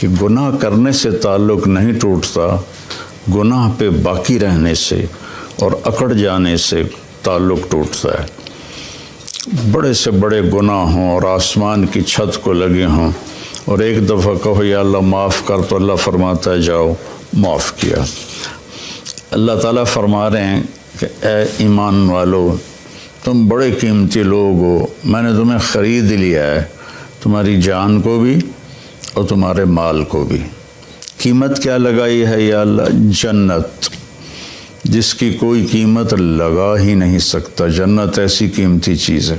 کہ گناہ کرنے سے تعلق نہیں ٹوٹتا، گناہ پہ باقی رہنے سے اور اکڑ جانے سے تعلق ٹوٹتا ہے۔ بڑے سے بڑے گناہ ہوں اور آسمان کی چھت کو لگے ہوں اور ایک دفعہ کہو یا اللہ معاف کر، تو اللہ فرماتا ہے جاؤ معاف کیا۔ اللہ تعالیٰ فرما رہے ہیں کہ اے ایمان والو، تم بڑے قیمتی لوگ ہو، میں نے تمہیں خرید لیا ہے، تمہاری جان کو بھی اور تمہارے مال کو بھی۔ قیمت کیا لگائی ہے یا اللہ؟ جنت، جس کی کوئی قیمت لگا ہی نہیں سکتا۔ جنت ایسی قیمتی چیز ہے۔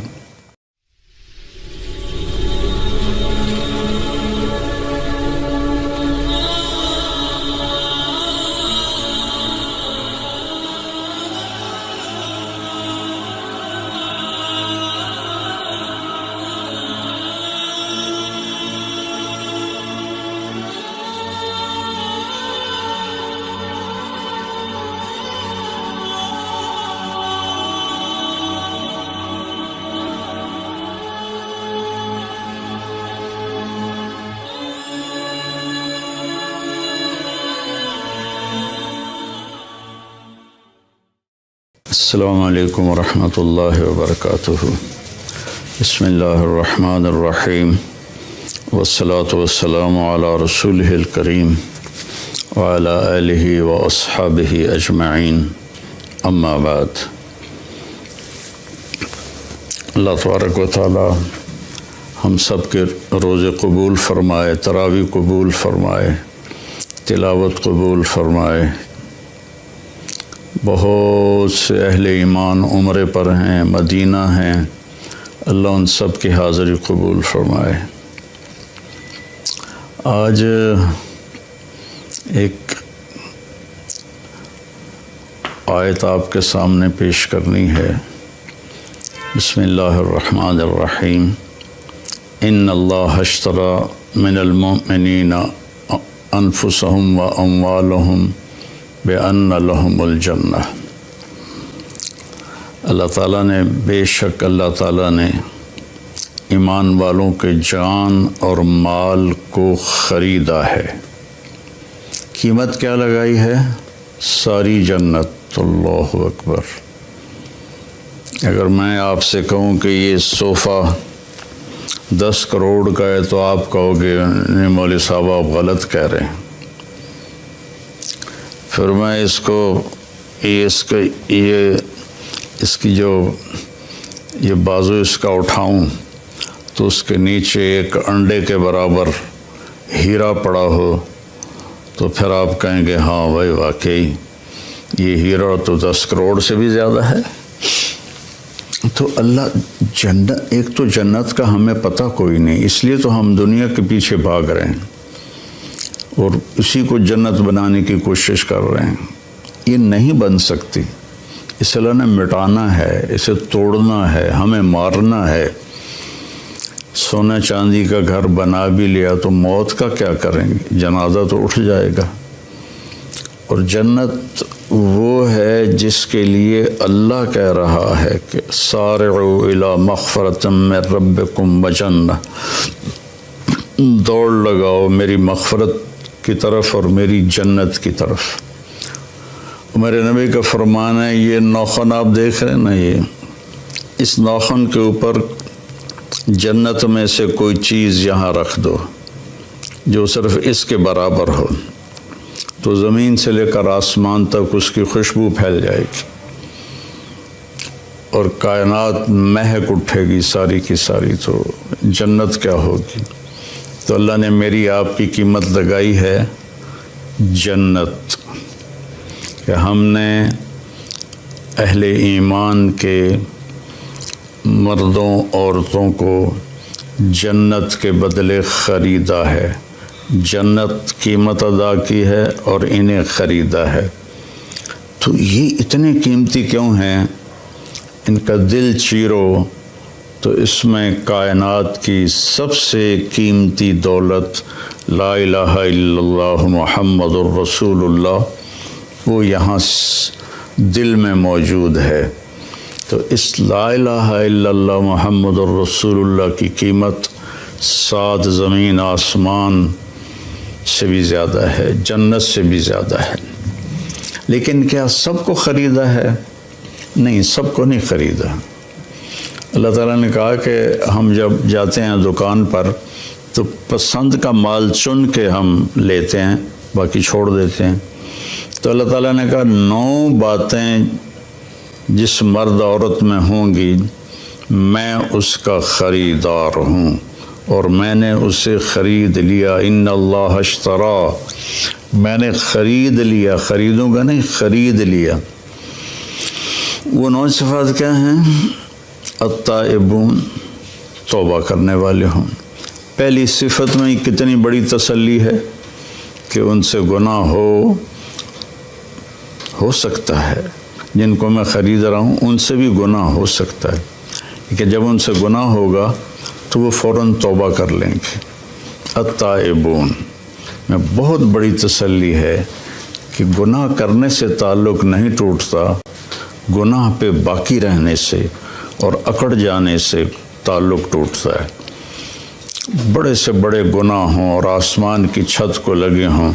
السلام علیکم ورحمۃ اللہ وبرکاتہ۔ بسم اللہ الرحمن الرحیم، والصلاة والسلام علی رسولہ الکریم وعلی آلہ واصحابہ اجمعین، اما بعد۔ اللہ تبارک و تعالی ہم سب کے روزے قبول فرمائے، تراویح قبول فرمائے، تلاوت قبول فرمائے۔ بہت سے اہل ایمان عمرے پر ہیں، مدینہ ہیں، اللہ ان سب کی حاضری قبول فرمائے۔ آج ایک آیت آپ کے سامنے پیش کرنی ہے۔ بسم اللہ الرحمن الرحیم۔ ان اللہ اشتری من المؤمنین انفسهم واموالهم بِأَنَّ لَهُمُ الْجَنَّةِ۔ اللہ تعالیٰ نے، بے شک اللہ تعالیٰ نے ایمان والوں کے جان اور مال کو خریدا ہے۔ قیمت کیا لگائی ہے؟ ساری جنت۔ اللہ اکبر۔ اگر میں آپ سے کہوں کہ یہ صوفہ 10 کروڑ کا ہے تو آپ کہو گے نہیں مولوی صاحب آپ غلط کہہ رہے ہیں۔ پھر میں اس کی جو یہ بازو اس کا اٹھاؤں تو اس کے نیچے ایک انڈے کے برابر ہیرا پڑا ہو تو پھر آپ کہیں گے ہاں بھائی واقعی یہ ہیرا تو 10 کروڑ سے بھی زیادہ ہے۔ تو اللہ جنت، ایک تو جنت کا ہمیں پتہ کوئی نہیں، اس لیے تو ہم دنیا کے پیچھے بھاگ رہے ہیں اور اسی کو جنت بنانے کی کوشش کر رہے ہیں۔ یہ نہیں بن سکتی، اسے اللہ نے مٹانا ہے، اسے توڑنا ہے، ہمیں مارنا ہے۔ سونا چاندی کا گھر بنا بھی لیا تو موت کا کیا کریں گے؟ جنازہ تو اٹھ جائے گا۔ اور جنت وہ ہے جس کے لیے اللہ کہہ رہا ہے کہ سارعوا الی مغفرۃ من ربکم وجنہ، دوڑ لگاؤ میری مغفرت کی طرف اور میری جنت کی طرف۔ میرے نبی کا فرمان ہے، یہ ناخن آپ دیکھ رہے ہیں نا، یہ اس ناخن کے اوپر جنت میں سے کوئی چیز یہاں رکھ دو جو صرف اس کے برابر ہو، تو زمین سے لے کر آسمان تک اس کی خوشبو پھیل جائے گی اور کائنات مہک اٹھے گی ساری کی ساری۔ تو جنت کیا ہوگی؟ تو اللہ نے میری آپ کی قیمت لگائی ہے جنت، کہ ہم نے اہل ایمان کے مردوں عورتوں کو جنت کے بدلے خریدا ہے، جنت قیمت ادا کی ہے اور انہیں خریدا ہے۔ تو یہ اتنے قیمتی کیوں ہیں؟ ان کا دل چیرو تو اس میں کائنات کی سب سے قیمتی دولت لا الہ الا اللہ محمد الرسول اللہ وہ یہاں دل میں موجود ہے۔ تو اس لا الہ الا اللہ محمد الرسول اللہ کی قیمت 7 زمین آسمان سے بھی زیادہ ہے، جنت سے بھی زیادہ ہے۔ لیکن کیا سب کو خریدا ہے؟ نہیں، سب کو نہیں خریدا۔ اللہ تعالیٰ نے کہا کہ ہم جب جاتے ہیں دکان پر تو پسند کا مال چن کے ہم لیتے ہیں، باقی چھوڑ دیتے ہیں۔ تو اللہ تعالیٰ نے کہا 9 باتیں جس مرد عورت میں ہوں گی میں اس کا خریدار ہوں اور میں نے اسے خرید لیا۔ ان اللہ اشترى، میں نے خرید لیا، خریدوں گا نہیں، خرید لیا۔ وہ 9 صفات کیا ہیں؟ التائبون، توبہ کرنے والے ہوں۔ پہلی صفت میں کتنی بڑی تسلی ہے کہ ان سے گناہ ہو سکتا ہے، جن کو میں خرید رہا ہوں ان سے بھی گناہ ہو سکتا ہے، لیکن جب ان سے گناہ ہوگا تو وہ فوراً توبہ کر لیں گے۔ التائبون میں بہت بڑی تسلی ہے کہ گناہ کرنے سے تعلق نہیں ٹوٹتا، گناہ پہ باقی رہنے سے اور اکڑ جانے سے تعلق ٹوٹتا ہے۔ بڑے سے بڑے گناہ ہوں اور آسمان کی چھت کو لگے ہوں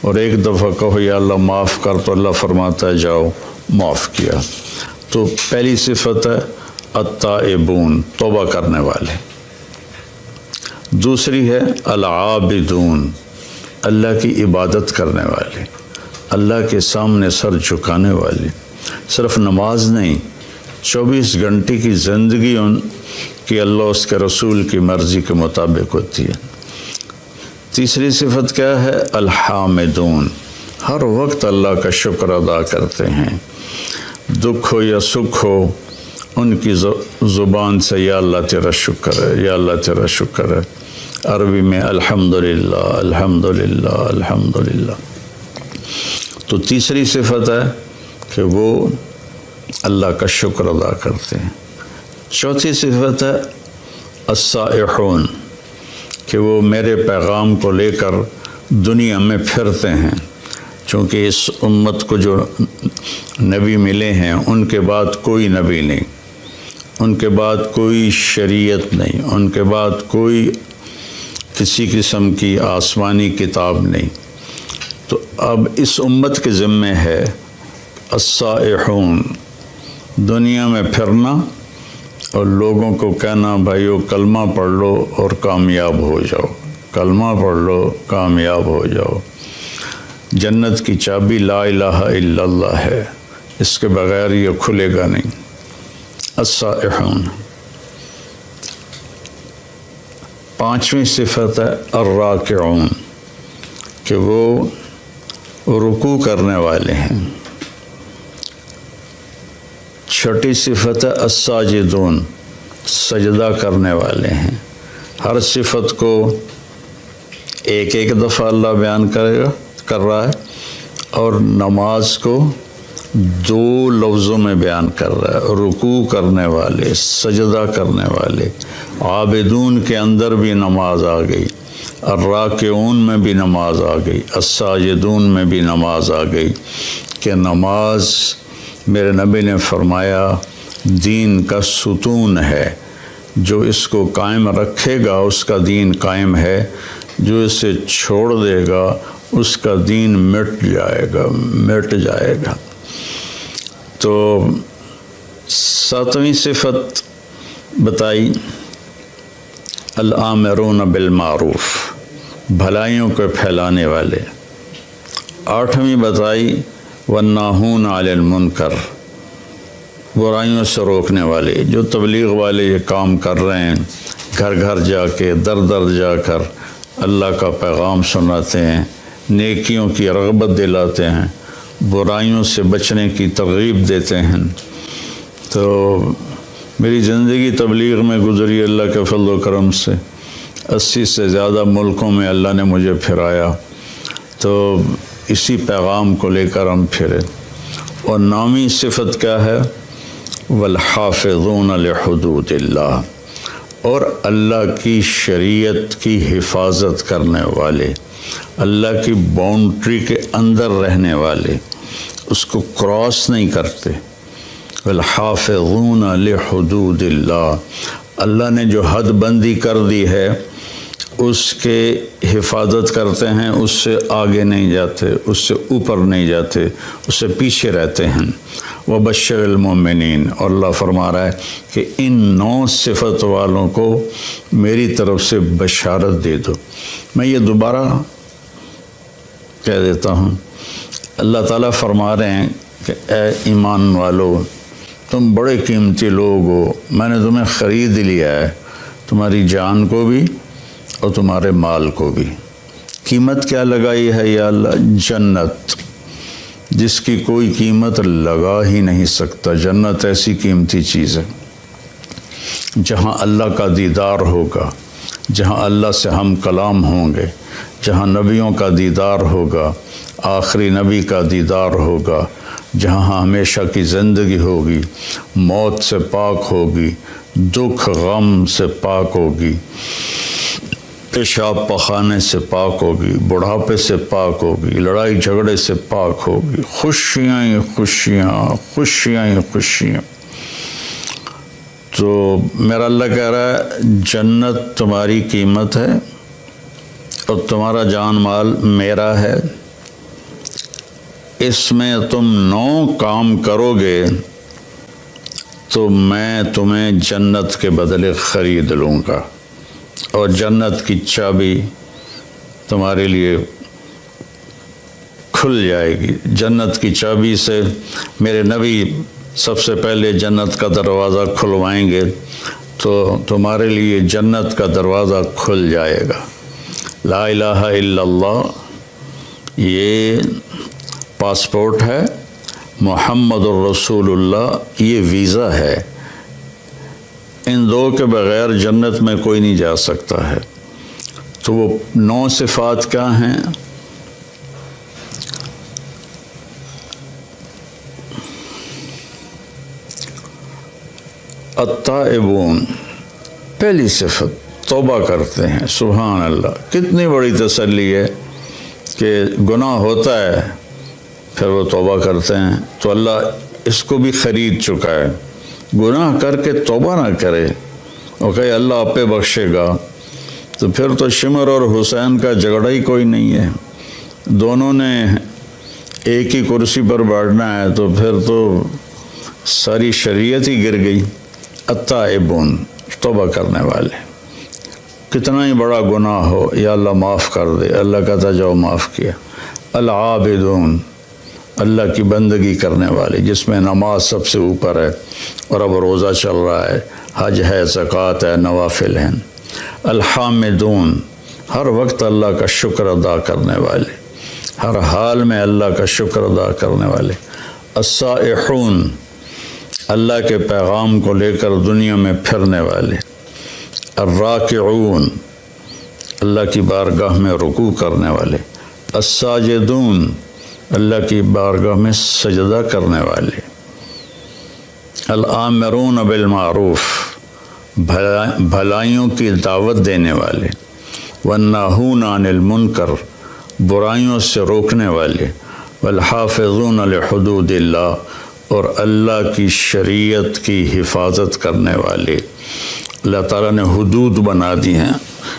اور ایک دفعہ کہو یا اللہ معاف کر تو اللہ فرماتا ہے جاؤ، معاف کیا۔ تو پہلی صفت ہے التائبون، توبہ کرنے والے۔ دوسری ہے العابدون، اللہ کی عبادت کرنے والے، اللہ کے سامنے سر جھکانے والے۔ صرف نماز نہیں، 24 گھنٹے کی زندگی ان کی اللہ اس کے رسول کی مرضی کے مطابق ہوتی ہے۔ تیسری صفت کیا ہے؟ الحامدون، ہر وقت اللہ کا شکر ادا کرتے ہیں، دکھ ہو یا سکھ ہو ان کی زبان سے یا اللہ تیرا شکر ہے، یا اللہ تیرا شکر ہے۔ عربی میں الحمدللہ الحمدللہ الحمدللہ۔ تو تیسری صفت ہے کہ وہ اللہ کا شکر ادا کرتے ہیں۔ چوتھی صفت ہے السائحون، کہ وہ میرے پیغام کو لے کر دنیا میں پھرتے ہیں، چونکہ اس امت کو جو نبی ملے ہیں ان کے بعد کوئی نبی نہیں، ان کے بعد کوئی شریعت نہیں، ان کے بعد کوئی کسی قسم کی آسمانی کتاب نہیں۔ تو اب اس امت کے ذمے ہے السائحون، دنیا میں پھرنا اور لوگوں کو کہنا بھائیو کلمہ پڑھ لو اور کامیاب ہو جاؤ، کلمہ پڑھ لو کامیاب ہو جاؤ۔ جنت کی چابی لا الہ الا اللہ ہے، اس کے بغیر یہ کھلے گا نہیں۔ السائحون۔ پانچویں صفت ہے الراکعون، کہ وہ رکوع کرنے والے ہیں۔ چھٹی صفت ہے الساجدون، سجدہ کرنے والے ہیں۔ ہر صفت کو ایک ایک دفعہ اللہ بیان کر رہا ہے اور نماز کو 2 لفظوں میں بیان کر رہا ہے۔ رکوع کرنے والے، سجدہ کرنے والے، عابدون کے اندر بھی نماز آ گئی، الراکعون میں بھی نماز آ گئی، الساجدون میں بھی نماز آ گئی، کہ نماز میرے نبی نے فرمایا دین کا ستون ہے، جو اس کو قائم رکھے گا اس کا دین قائم ہے، جو اسے چھوڑ دے گا اس کا دین مٹ جائے گا۔ تو 7ویں صفت بتائی الآمرون بالمعروف، بھلائیوں کو پھیلانے والے۔ 8ویں بتائی والناہون علی المنکر، برائیوں سے روکنے والے۔ جو تبلیغ والے یہ کام کر رہے ہیں، گھر گھر جا کے در در جا کر اللہ کا پیغام سناتے ہیں، نیکیوں کی رغبت دلاتے ہیں، برائیوں سے بچنے کی ترغیب دیتے ہیں۔ تو میری زندگی تبلیغ میں گزری اللہ کے فضل و کرم سے، 80 سے زیادہ ملکوں میں اللہ نے مجھے پھرایا، تو اسی پیغام کو لے کر ہم پھرے۔ اور 9ویں صفت کیا ہے؟ والحافظون لحدود اللہ، اور اللہ کی شریعت کی حفاظت کرنے والے، اللہ کی باؤنڈری کے اندر رہنے والے، اس کو کراس نہیں کرتے۔ والحافظون لحدود اللہ، اللہ نے جو حد بندی کر دی ہے اس کے حفاظت کرتے ہیں، اس سے آگے نہیں جاتے، اس سے اوپر نہیں جاتے، اس سے پیچھے رہتے ہیں۔ وبشر المؤمنین، اور اللہ فرما رہا ہے کہ ان 9 صفت والوں کو میری طرف سے بشارت دے دو۔ میں یہ دوبارہ کہہ دیتا ہوں، اللہ تعالیٰ فرما رہے ہیں کہ اے ایمان والو، تم بڑے قیمتی لوگ ہو، میں نے تمہیں خرید لیا ہے، تمہاری جان کو بھی اور تمہارے مال کو بھی۔ قیمت کیا لگائی ہے یا اللہ؟ جنت، جس کی کوئی قیمت لگا ہی نہیں سکتا۔ جنت ایسی قیمتی چیز ہے جہاں اللہ کا دیدار ہوگا، جہاں اللہ سے ہم کلام ہوں گے، جہاں نبیوں کا دیدار ہوگا، آخری نبی کا دیدار ہوگا، جہاں ہمیشہ کی زندگی ہوگی، موت سے پاک ہوگی، دکھ غم سے پاک ہوگی، پیشاب پخانے سے پاک ہوگی، بڑھاپے سے پاک ہوگی، لڑائی جھگڑے سے پاک ہوگی، خوشیاں ہی خوشیاں، خوشیاں ہی خوشیاں۔ تو میرا اللہ کہہ رہا ہے جنت تمہاری قیمت ہے اور تمہارا جان مال میرا ہے، اس میں تم 9 کام کرو گے تو میں تمہیں جنت کے بدلے خرید لوں گا، اور جنت کی چابی تمہارے لیے کھل جائے گی۔ جنت کی چابی سے میرے نبی سب سے پہلے جنت کا دروازہ کھلوائیں گے تو تمہارے لیے جنت کا دروازہ کھل جائے گا۔ لا الہ الا اللہ یہ پاسپورٹ ہے، محمد الرسول اللہ یہ ویزا ہے، ان 2 کے بغیر جنت میں کوئی نہیں جا سکتا ہے۔ تو وہ 9 صفات کیا ہیں؟ التائبون، پہلی صفت توبہ کرتے ہیں۔ سبحان اللہ، کتنی بڑی تسلی ہے کہ گناہ ہوتا ہے پھر وہ توبہ کرتے ہیں، تو اللہ اس کو بھی خرید چکا ہے۔ گناہ کر کے توبہ نہ کرے اور کہے اللہ آپ پہ بخشے گا، تو پھر تو شمر اور حسین کا جھگڑا ہی کوئی نہیں ہے، دونوں نے ایک ہی کرسی پر بیٹھنا ہے، تو پھر تو ساری شریعت ہی گر گئی۔ التائبون، توبہ کرنے والے، کتنا ہی بڑا گناہ ہو یا اللہ معاف کر دے، اللہ کہتا جاؤ معاف کیا۔ العابدون، اللہ کی بندگی کرنے والے، جس میں نماز سب سے اوپر ہے اور اب روزہ چل رہا ہے، حج ہے، زکوٰۃ ہے، نوافل ہیں۔ الحامدون، ہر وقت اللہ کا شکر ادا کرنے والے، ہر حال میں اللہ کا شکر ادا کرنے والے۔ السائحون، اللہ کے پیغام کو لے کر دنیا میں پھرنے والے۔ الراکعون، اللہ کی بارگاہ میں رکوع کرنے والے۔ الساجدون، اللہ کی بارگاہ میں سجدہ کرنے والے۔ الآمرون بالمعروف، بھلائیوں کی دعوت دینے والے۔ والناہون عن المنکر، برائیوں سے روکنے والے۔ والحافظون لحدود اللہ، اور اللہ کی شریعت کی حفاظت کرنے والے۔ اللہ تعالیٰ نے حدود بنا دی ہیں،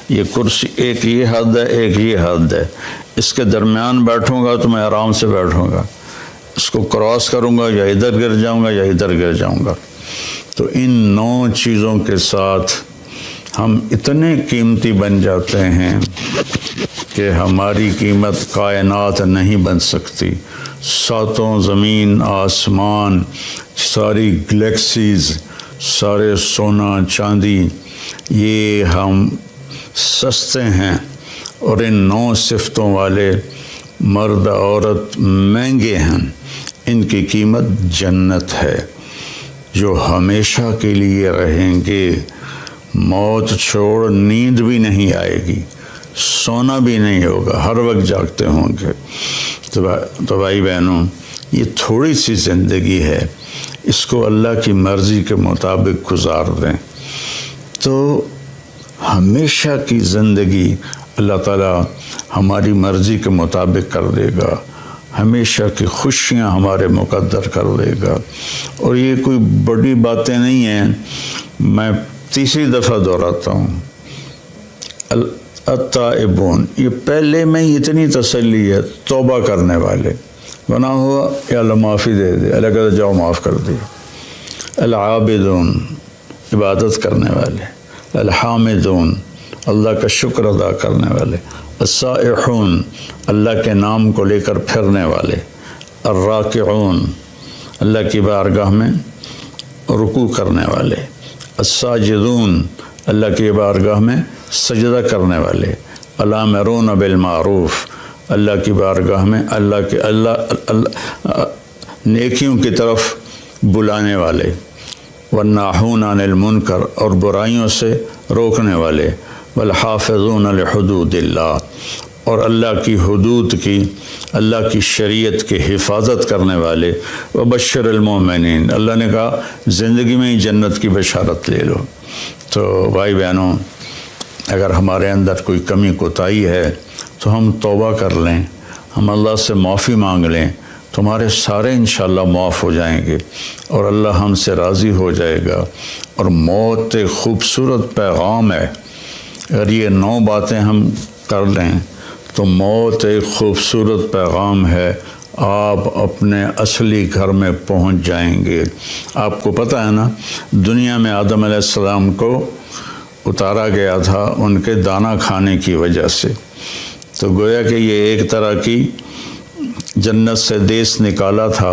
یہ کرسی ایک یہ حد ہے، ایک یہ حد ہے، اس کے درمیان بیٹھوں گا تو میں آرام سے بیٹھوں گا، اس کو کراس کروں گا یا ادھر گر جاؤں گا یا ادھر گر جاؤں گا۔ تو ان 9 چیزوں کے ساتھ ہم اتنے قیمتی بن جاتے ہیں کہ ہماری قیمت کائنات نہیں بن سکتی۔ 7 زمین آسمان، ساری گلیکسیز، سارے سونا چاندی، یہ ہم سستے ہیں، اور ان 9 صفتوں والے مرد عورت مہنگے ہیں۔ ان کی قیمت جنت ہے جو ہمیشہ کے لیے رہیں گے، موت چھوڑ نیند بھی نہیں آئے گی، سونا بھی نہیں ہوگا، ہر وقت جاگتے ہوں گے۔ تو بھائی بہنوں، یہ تھوڑی سی زندگی ہے، اس کو اللہ کی مرضی کے مطابق گزار دیں تو ہمیشہ کی زندگی اللہ تعالیٰ ہماری مرضی کے مطابق کر دے گا، ہمیشہ کی خوشیاں ہمارے مقدر کر دے گا۔ اور یہ کوئی بڑی باتیں نہیں ہیں، میں تیسری دفعہ دہراتا ہوں، التائبون، یہ پہلے میں ہی اتنی تسلی ہے، توبہ کرنے والے، گناہ ہوا یا اللہ معافی دے دے، اللہ کہتا جاؤ معاف کر دیا۔ العابدون، عبادت کرنے والے، الحامدون، اللہ کا شکر ادا کرنے والے، السائحون، اللہ کے نام کو لے کر پھرنے والے، الراکعون، اللہ کی بارگاہ میں رکوع کرنے والے، الساجدون، اللہ کی بارگاہ میں سجدہ کرنے والے، الامرون بالمعروف، اللہ کی بارگاہ میں اللہ نیکیوں کی طرف بلانے والے، والناہون عن المنکر، اور برائیوں سے روکنے والے، والحافظون لحدود اللہ، اور اللہ کی حدود کی، اللہ کی شریعت کی حفاظت کرنے والے، وبشر المومنین، اللہ نے کہا زندگی میں ہی جنت کی بشارت لے لو۔ تو بھائی بہنوں، اگر ہمارے اندر کوئی کمی کوتاہی ہے تو ہم توبہ کر لیں، ہم اللہ سے معافی مانگ لیں، تمہارے سارے انشاءاللہ معاف ہو جائیں گے اور اللہ ہم سے راضی ہو جائے گا۔ اور موت ایک خوبصورت پیغام ہے، اگر یہ 9 باتیں ہم کر لیں تو موت ایک خوبصورت پیغام ہے، آپ اپنے اصلی گھر میں پہنچ جائیں گے۔ آپ کو پتہ ہے نا، دنیا میں آدم علیہ السلام کو اتارا گیا تھا ان کے دانا کھانے کی وجہ سے، تو گویا کہ یہ ایک طرح کی جنت سے دیس نکالا تھا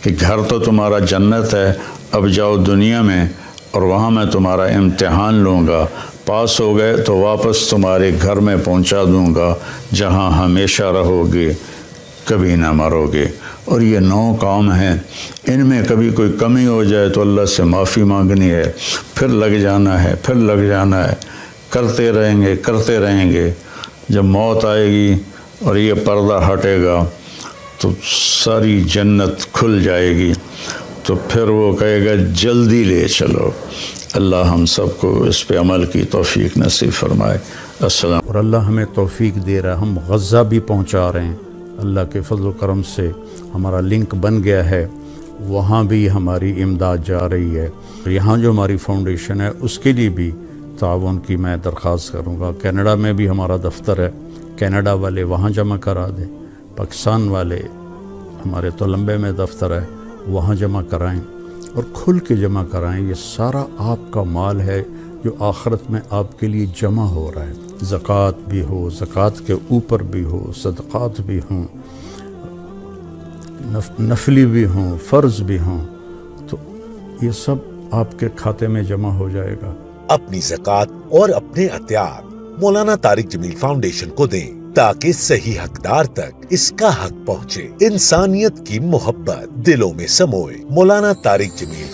کہ گھر تو تمہارا جنت ہے، اب جاؤ دنیا میں اور وہاں میں تمہارا امتحان لوں گا، پاس ہو گئے تو واپس تمہارے گھر میں پہنچا دوں گا جہاں ہمیشہ رہو گے، کبھی نہ مرو گے۔ اور یہ 9 کام ہیں، ان میں کبھی کوئی کمی ہو جائے تو اللہ سے معافی مانگنی ہے، پھر لگ جانا ہے، پھر لگ جانا ہے، کرتے رہیں گے۔ جب موت آئے گی اور یہ پردہ ہٹے گا تو ساری جنت کھل جائے گی، تو پھر وہ کہے گا جلدی لے چلو۔ اللہ ہم سب کو اس پہ عمل کی توفیق نصیب فرمائے۔ السلام۔ اور اللہ ہمیں توفیق دے رہا ہے، ہم غزہ بھی پہنچا رہے ہیں، اللہ کے فضل و کرم سے ہمارا لنک بن گیا ہے، وہاں بھی ہماری امداد جا رہی ہے۔ یہاں جو ہماری فاؤنڈیشن ہے اس کے لیے بھی تعاون کی میں درخواست کروں گا۔ کینیڈا میں بھی ہمارا دفتر ہے، کینیڈا والے وہاں جمع کرا دیں، پاکستان والے ہمارے تولمبے میں دفتر ہے وہاں جمع کرائیں، اور کھل کے جمع کرائیں۔ یہ سارا آپ کا مال ہے جو آخرت میں آپ کے لیے جمع ہو رہا ہے، زکوٰۃ بھی ہو، زکوٰۃ کے اوپر بھی ہو، صدقات بھی ہوں، نفلی بھی ہوں، فرض بھی ہوں، تو یہ سب آپ کے کھاتے میں جمع ہو جائے گا۔ اپنی زکوٰۃ اور اپنے عطیات مولانا طارق جمیل فاؤنڈیشن کو دیں تاکہ صحیح حقدار تک اس کا حق پہنچے۔ انسانیت کی محبت دلوں میں سموئے۔ مولانا طارق جمیل